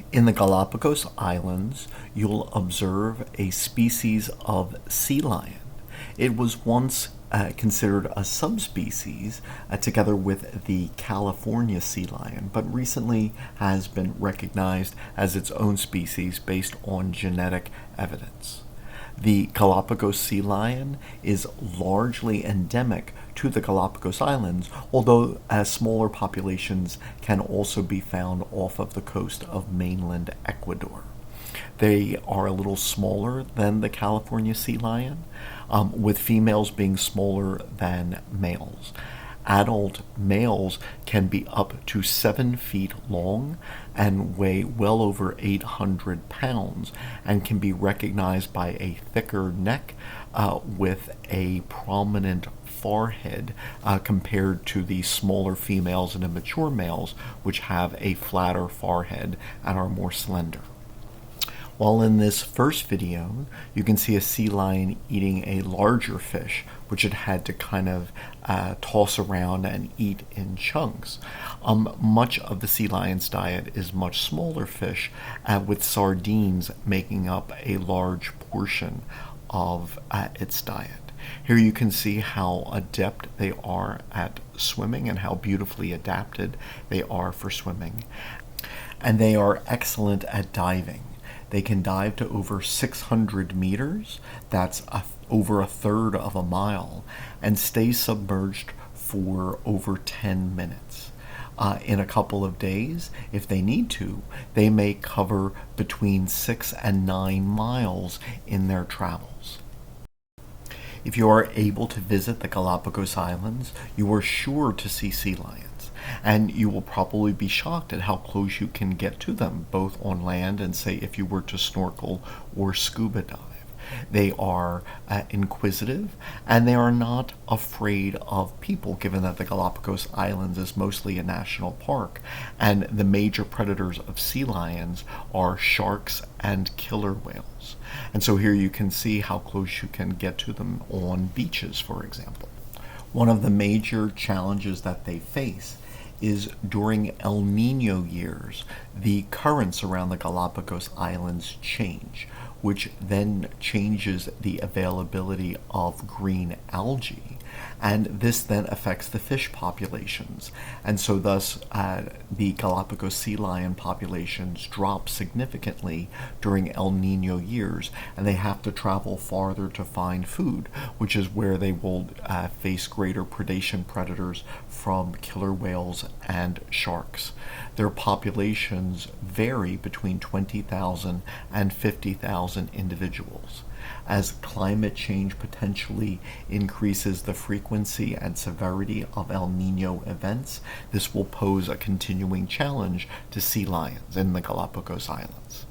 In the Galapagos Islands, you'll observe a species of sea lion. It was once considered a subspecies together with the California sea lion, but recently has been recognized as its own species based on genetic evidence. The Galapagos sea lion is largely endemic to the Galapagos Islands, although smaller populations can also be found off of the coast of mainland Ecuador. They are a little smaller than the California sea lion, with females being smaller than males. Adult males can be up to 7 feet long and weigh well over 800 pounds and can be recognized by a thicker neck with a prominent forehead compared to the smaller females and immature males, which have a flatter forehead and are more slender. While in this first video, you can see a sea lion eating a larger fish, which it had to kind of toss around and eat in chunks. Much of the sea lion's diet is much smaller fish, with sardines making up a large portion of its diet. Here you can see how adept they are at swimming and how beautifully adapted they are for swimming. And they are excellent at diving. They can dive to over 600 meters, that's over a third of a mile, and stay submerged for over 10 minutes. In a couple of days, if they need to, they may cover between 6 and 9 miles in their travels. If you are able to visit the Galapagos Islands, you are sure to see sea lions, and you will probably be shocked at how close you can get to them, both on land and, say, if you were to snorkel or scuba dive. They are inquisitive, and they are not afraid of people, given that the Galapagos Islands is mostly a national park, and the major predators of sea lions are sharks and killer whales. And so here you can see how close you can get to them on beaches, for example. One of the major challenges that they face is during El Nino years, the currents around the Galapagos Islands change, which then changes the availability of green algae, and this then affects the fish populations, and so thus the Galapagos sea lion populations drop significantly during El Nino years, and they have to travel farther to find food, which is where they will face greater predation predators from killer whales and sharks. Their populations vary between 20,000 and 50,000 individuals. As climate change potentially increases the frequency and severity of El Nino events, this will pose a continuing challenge to sea lions in the Galapagos Islands.